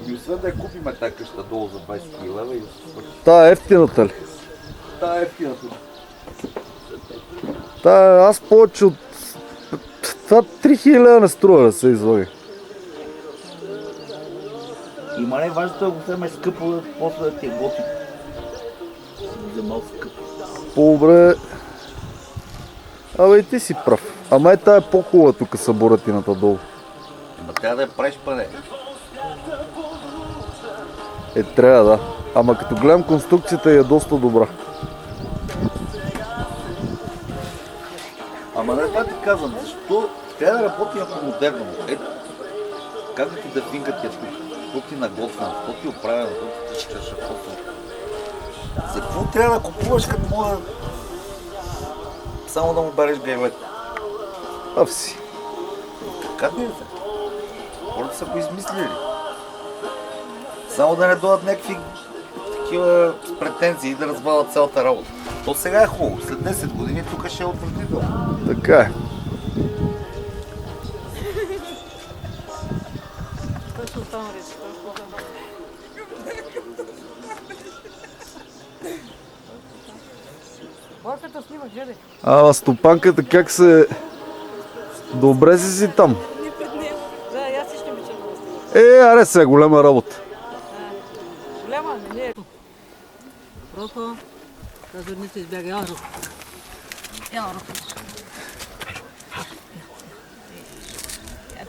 И освен да я купиме тази къща долу за 20 лева и да се свърши. Та е ефтината ли? Та е ефтината. Та аз повече от... Това 3000 лева не струва да се излага. Има не важното да го вземе скъпо, после да ти е готин. Си го вземал скъпо. По-добре... Абе и ти си прав. Ама е тая е по-хубава тук са буратината долу. Ама трябва да я правиш пане. Е, трябва да. Ама като гледам конструкцията е доста добра. Ама не това ти казвам, защо трябва да работи ако модерно. Ето, как да ти да финкат я тук? Какво ти наготвено, какво ти оправено, какво ти тичкаш, за какво трябва да купуваш, като мога да... Само да му береш гайвето? Ав си. Как не е? Хората са го измислили. Само да не дойдат някакви такива с претензии да развалят цялата работа. То сега е хубаво, след 10 години тук ще е отвратително. Така е. Точно там речи. Орката снимах, гледай. А стопанката как се... Добре си там. Не пред него. Да, аз също обичам да снимам. Аре сега голяма работа. Голяма, не е. Роко, тази родница избяга. Яо, Роко. Яо, Роко.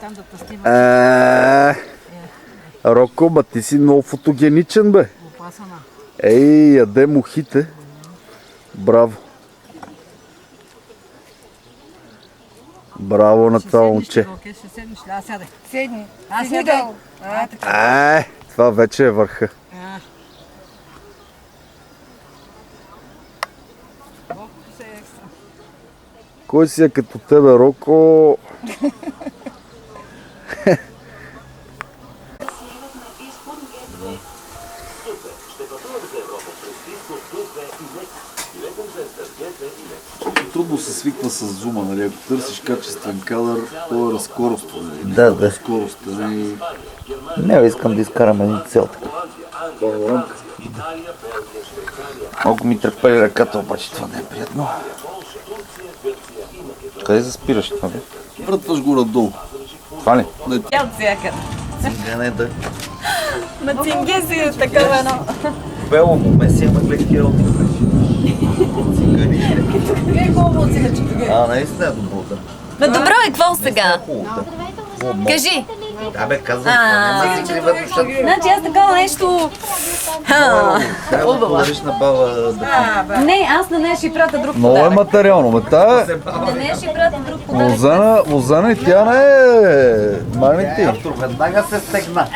Там да те снимам. Роко, ба ти си много фотогеничен, бе. Опасана. Ей, яде мухите. Браво. Браво на това момче. Ще седнеш ли? Аз сядай. Седни. Аз Седни сядай. долу. Това вече е върха. Колко се е екстра. Кой си е като тебе, Роко? Трудно се свиква с зума, нали? Ако търсиш качествен кадър, то е разкоростен. Да. Скоростен. Не, искам да изкарам един цел така. Малко ми трепели ръката, обаче това не е приятно. Къде се спираш това, бе? Вратваш го надолу. Това ли? Я от всяка. Цингане да... На цинге си такава едно. Бело моме си има гледки роти. Цингани. Вие хубаво от сега, че тогава. Наистина е добро, да. Ма добро е, какво сега? Хубаво, да. Кажи. Да бе, казвам, няма да си криват душата. Значи аз такова нещо... Трябва да подариш на баба да... Не, аз на нея ще й пратя друг Много е подарък. материално, ме тая На нея ще й пратя друг подарък. Лозана и тя не е магнити. Артур веднага се стегна.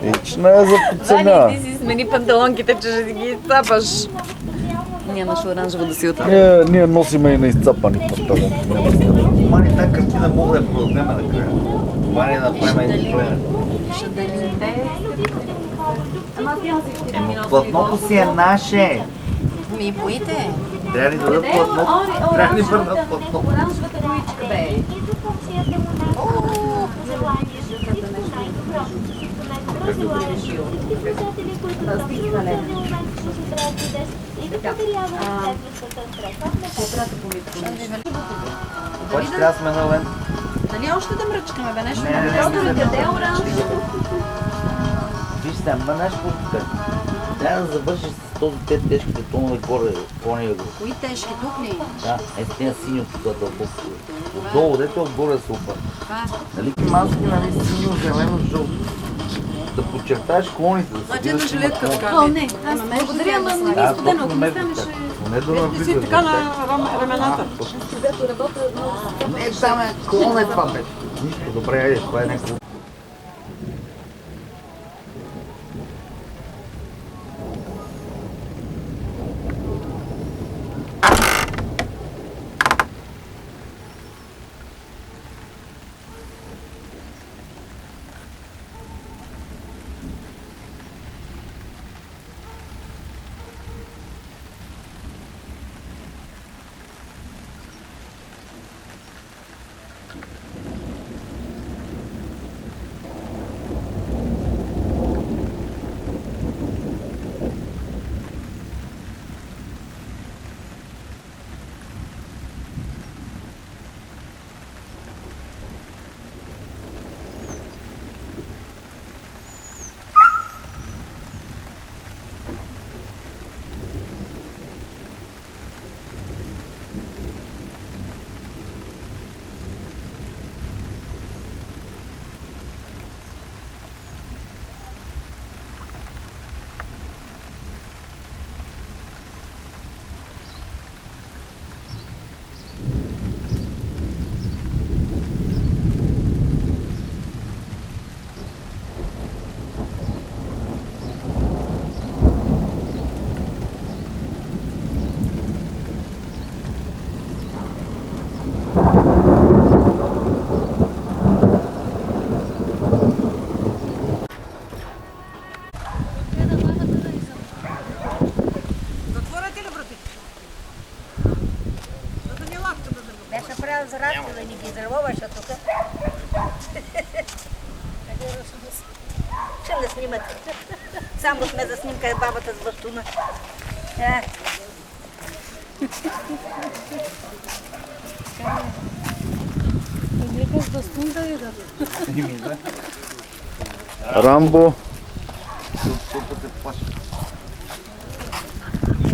Ич не е за Вани, подценя. ти си смени панталонките, че ще ги изцапаш. Нямаш оранжево да си отвър. Ние носиме и на изцапани панталон. Мани, тази картина мога да я продадем накрая. Това не да направим един плеер. Платното си е наше. Ми, боите. Трябва ли да дадат платното? Трябва ли да върнат платното? Оранжевата боичка, бе. Обаче трябва да сме на лента. Дали още да мръчкаме, бе, нещо? Къде е оранжевото? Виж сега, ма знаеш какво тук? Трябва да завършиш с този те тежките тонове горе, по-нега го. Кои тежки, тук ли? Да, с тези синьото това дълбоко. Отдолу, дете отгоре да се обърне. Нали маски, нали синьо, зелено, жълто. Да подчертаеш клоните, да се видиш има клон. О, не, аз благодаря, но не Да, студено, точно ако не станеше... не да навлизаш. Така на рамената. Когато работя много Не, там е клон е това, бе. Нищо, добре, айде, това е някакво. направил за радио да ни ги изравуваш, а тук. Ще не снимат. Само сме за снимка е бабата с бащуна. Нека с бастун да идат. Рамбо. Супа се плаши.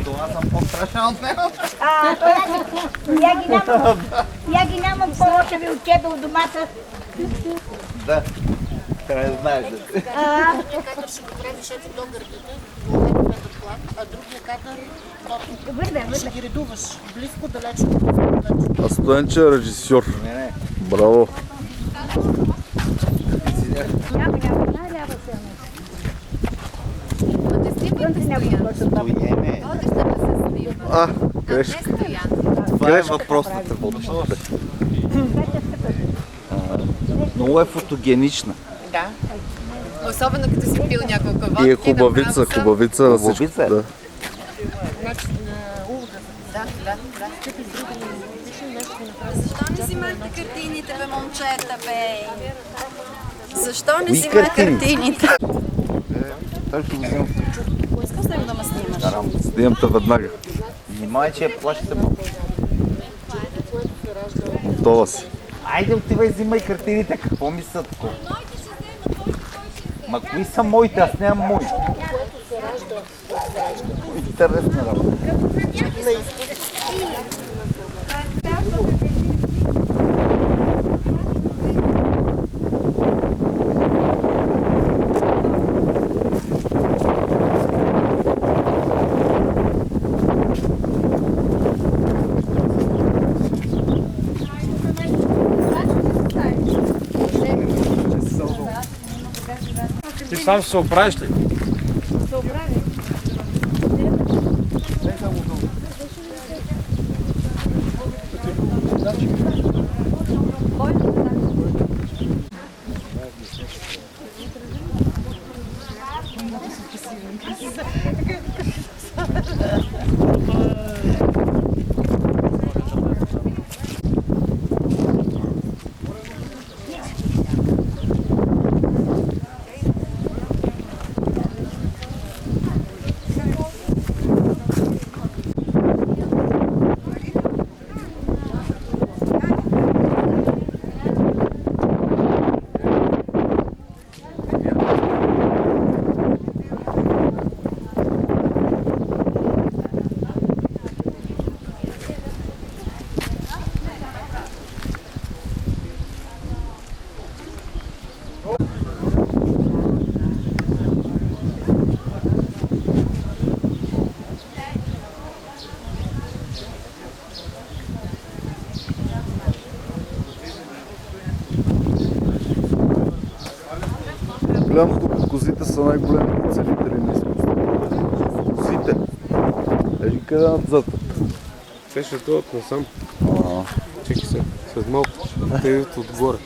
Това съм по-страшен от него. Я ги нямам по-лошеви от тебе от домата. Да. Трябва да знаеш. Единия кадър ще го правиш ето до гърдите, метър план, а другия кадър ще ги редуваш близко, далечко, далечко. А Стоянче е режисьор. Не. Браво. Стоеме. А, грешка. Това е въпросната водеща. Много е фотогенична. Да. Особено като си пил няколко водки. И е хубавица, хубавица на всичко. Хубавица е. Да. Защо не взимате картините, бе, момчета, бе? Защо не Кои взимате картини? картините? Той ще го вземам. Искам с него да ме снимаш. Снимам те веднага. Внимай, че я плащате малко. Готова си. Айде отивай, взимай картините. Какво мислят такова? Ма кои са моите? Аз нямам мои. Интересна работа. Ти сам ще се оправиш ли? Голямото козите са най-големи ценители на изкуството. Козите. Ели къде надзад. Те ще дойдат насам. Чекай се, след малко. Те идват отгоре.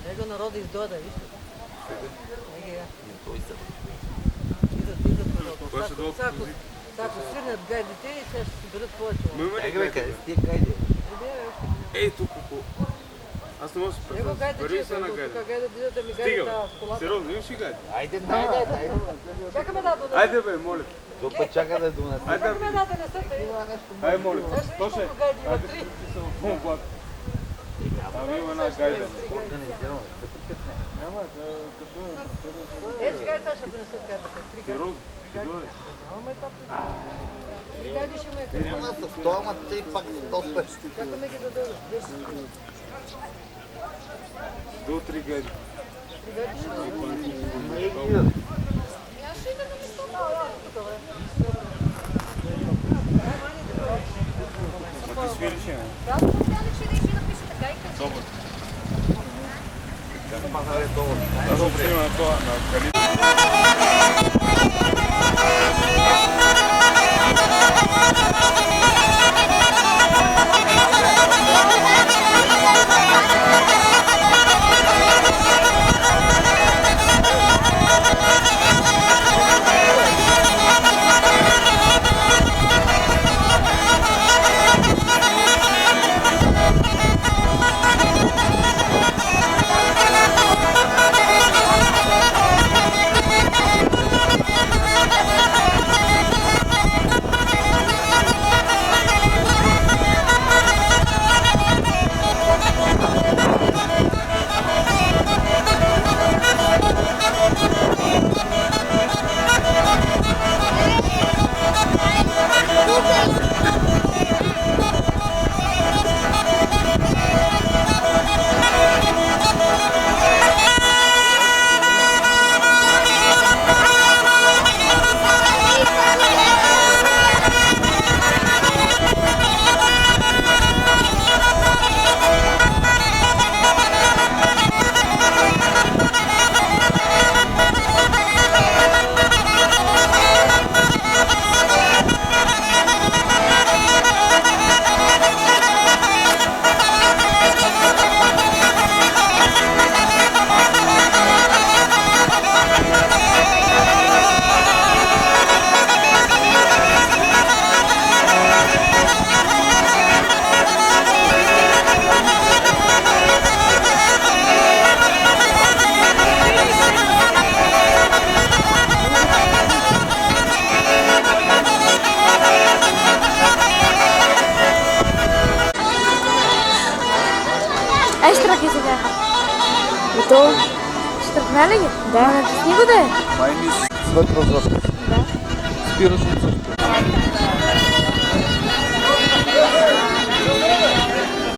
Него народа издода, вижте. Ако свирнат гайдите, сега ще си берат повече. Къде си тия гайди? Ей, тук. може да пари са на гайда. Стига, сериозно, имаш ли гайда? Айде, Айде бе, моля. Допа чака да донесе. Айде, айде, моля. Точно, айде, ще се в бомбата. Ами има една гайда. Няма, като... Сериозно, ще дойде. Няма с това, ама те пак доста. До 3 гайди. Ма ти свириш, не? Добър. Аз ще приема на това, на Калин. То ще тръгна ли ги? Да. Натисни го да е. Май ми светва за... Да. Спираш от също.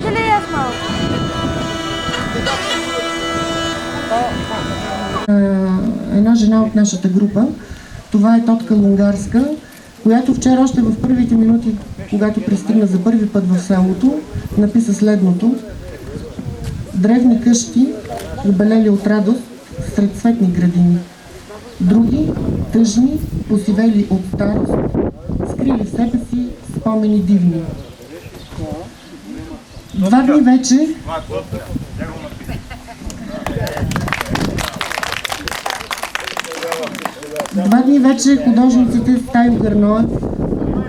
Дали аз малко? Една жена от нашата група. Това е Тотка Лунгарска, която вчера още в първите минути, когато пристигна за първи път в селото, написа следното. Древни къщи, обелели от радост, сред цветни градини. Други, тъжни, посивели от старост, скрили в себе си спомени дивни. 2 дни вече художниците Стайо Гърноев,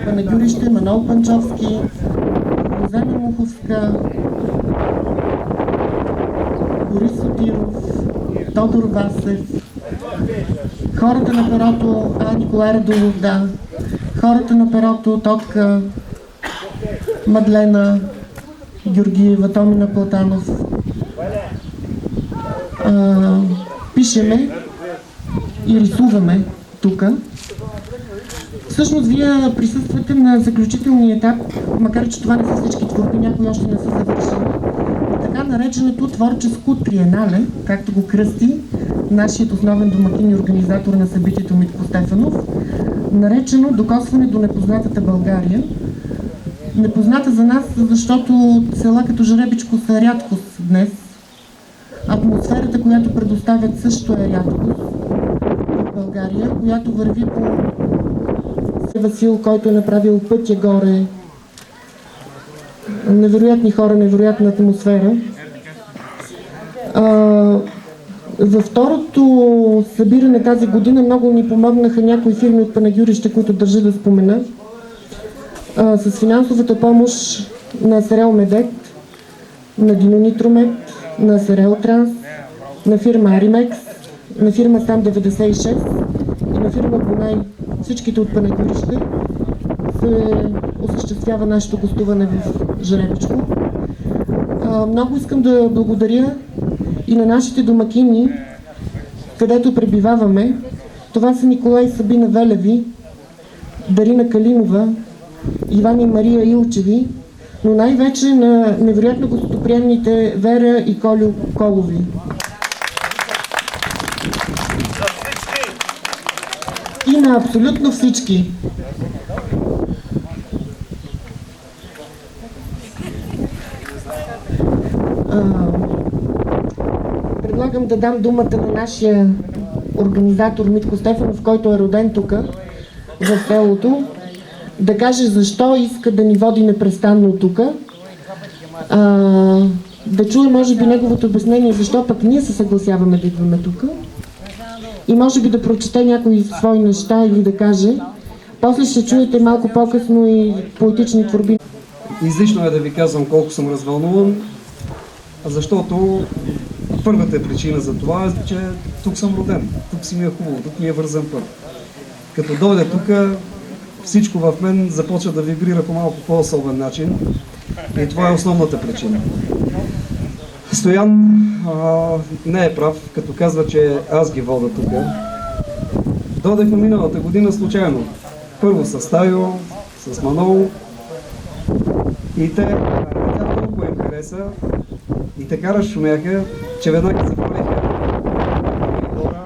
Панагюрище, Манол Панчовски, Розена Муховска, Борис Сотиров, Тодор Васев, хората на перото Николай Радулов, да, хората на перото Тотка, Мадлена Георгиева, Томина Платанов. Пишеме и рисуваме тук. Всъщност вие присъствате на заключителния етап, макар че това не са всички творби, някои още не са завършени. Така нареченото творческо триенале, както го кръсти нашият основен домакин и организатор на събитието Митко Стефанов, наречено Докосване до непознатата България. Непозната за нас, защото села като Жребичко са рядкост днес. Атмосферата, която предоставят, също е рядкост в България, която върви по Васил, който е направил пътя горе. Невероятни хора, невероятна атмосфера. За второто събиране тази година много ни помогнаха някои фирми от Панагюрище, които държа да спомена. С финансовата помощ на Серел Медет, на Динонитромет, на Сарел Транс, на фирма Аримекс, на фирма Сам 96 и на фирма Бонай. Всичките от Панагюрище се осъществява нашето гостуване в Жребичко. Много искам да благодаря и на нашите домакини, където пребиваваме. Това са Николай и Сабина Велеви, Дарина Калинова, Иван и Мария Илчеви, но най-вече на невероятно гостоприемните Вера и Колю Колови. И на абсолютно всички. Предлагам да дам думата на нашия организатор Митко Стефанов, който е роден тук, в селото, да каже защо иска да ни води непрестанно тук. Да чуе, може би, неговото обяснение, защо пък ние се съгласяваме да идваме тук. И може би да прочете някои свои неща или да каже. После ще чуете малко по-късно и поетични творби. Излишно е да ви казвам колко съм развълнуван, защото първата причина за това е, че тук съм роден, тук си ми е хубаво, тук ми е вързан път. Като дойде тук, всичко в мен започва да вибрира по малко по-особен начин и това е основната причина. Стоян не е прав, като казва, че аз ги вода тук. Дойдахме миналата година случайно. Първо с Тайо, с Манол и те толкова им хареса и така разшумяха, че веднага забравиха хора.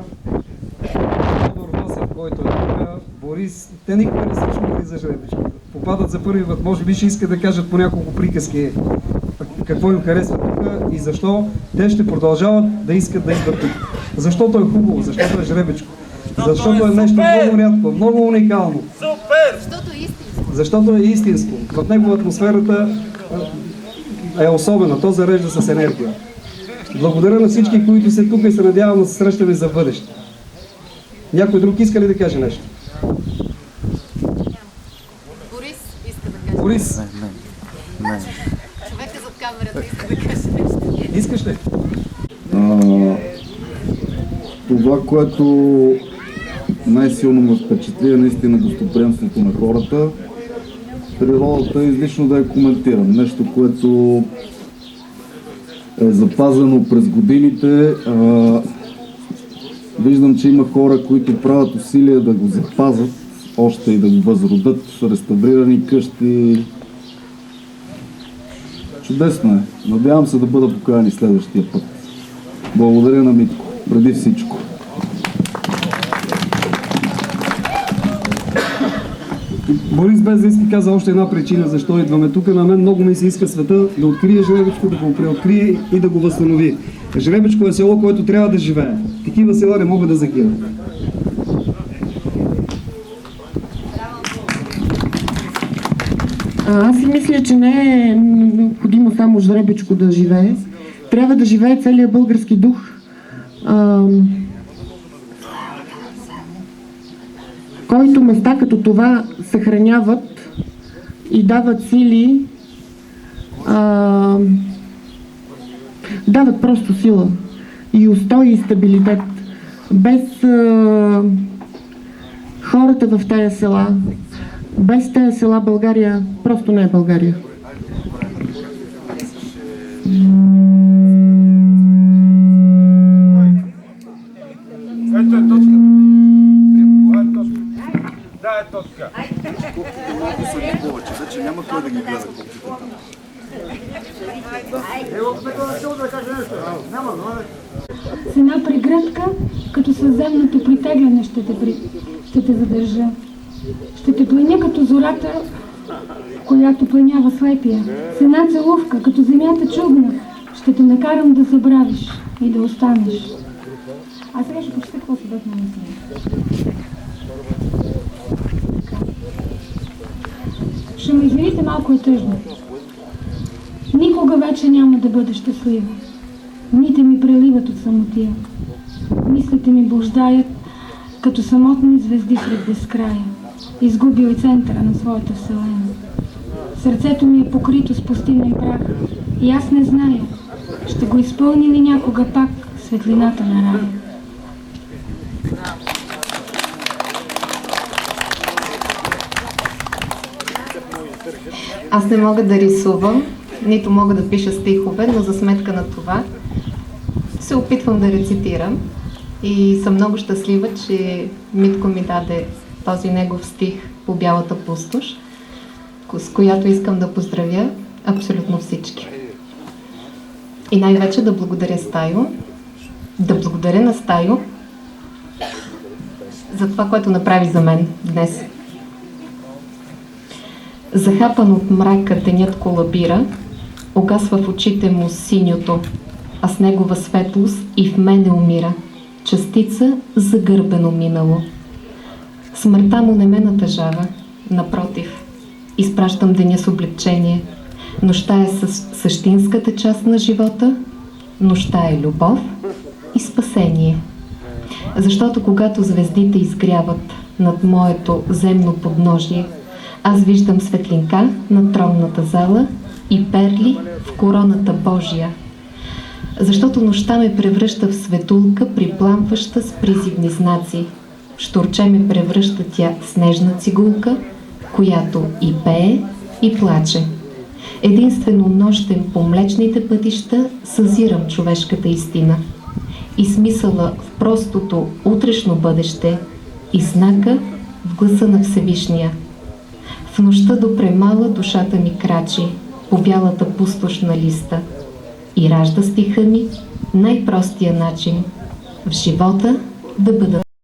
Тодор Васев, който е тук, Борис, те никога не са чували за Жребичко. Попадат за първи път, може би ще искат да кажат по няколко приказки какво им харесва тук и защо те ще продължават да искат да идват тук. Защото е хубаво, защото е Жребичко. Защото е нещо много рядко, много уникално. Защото е истинско. В него атмосферата е особена, то зарежда с енергия. Благодаря на всички, които са тук и се надявам да се срещаме за бъдеще. Някой друг иска ли да каже нещо? Борис иска да каже. Борис, Не. Човека зад камерата иска да каже нещо. искаш ли? Това, което най-силно ме впечатли е наистина гостоприемството на хората. Природата е излишно да я коментирам. Нещо, което е запазено през годините. Виждам, че има хора, които правят усилия да го запазят още и да го възродят. Реставрирани къщи. Чудесно е. Надявам се да бъда поканен следващия път. Благодаря на Митко, преди всичко. Борис без да иска каза още една причина защо идваме тук. На мен много ми се иска света да открие Жребичко, да го преоткрие и да го възстанови. Жребичко е село, което трябва да живее. Такива села не могат да загинат. Аз си мисля, че не е необходимо само Жребичко да живее. Трябва да живее целият български дух. Който места като това съхраняват и дават сили, дават просто сила и устой и стабилитет. Без хората в тая села, без тая села България просто не е България. Ето е точка. Да, е точка. Малко са ни повече, вече няма кой да ги гледа колкото там. С една прегръдка, като съземното притегляне ще те задържа. Ще те пленя като зората, която пленява слепия. С една целувка, като земята чудна, ще те накарам да забравиш и да останеш. А сега ще почета какво съдът на мисля. Ще ме извините, малко е тъжно. Никога вече няма да бъда щастлива. Дните ми преливат от самотия. Мислите ми блуждаят като самотни звезди сред безкрая. Изгубил и центъра на своята вселена. Сърцето ми е покрито с пустинен прах и аз не зная Ще го изпълни ли някога пак светлината на рая? Аз не мога да рисувам, нито мога да пиша стихове, но за сметка на това се опитвам да рецитирам и съм много щастлива, че Митко ми даде този негов стих по бялата пустош, с която искам да поздравя абсолютно всички. И най-вече да благодаря Стайо, да благодаря на Стайо за това, което направи за мен днес. Захапан от мрака денят колабира, угасва в очите му синьото, а с негова светлост и в мене умира, частица загърбено минало. Смъртта му не ме натъжава, напротив, изпращам деня с облегчение. Нощта е същинската част на живота, нощта е любов и спасение. Защото когато звездите изгряват над моето земно подножие, аз виждам светлинка на тронната зала и перли в короната Божия. Защото нощта ме превръща в светулка, припламваща с призивни знаци. Щурче ме превръща тя в снежна цигулка, която и пее, и плаче. Единствено нощем по млечните пътища съзирам човешката истина и смисъла в простото утрешно бъдеще и знака в гласа на Всевишния. В нощта до премала душата ми крачи по бялата пустошна листа и ражда стиха ми най-простия начин в живота да бъда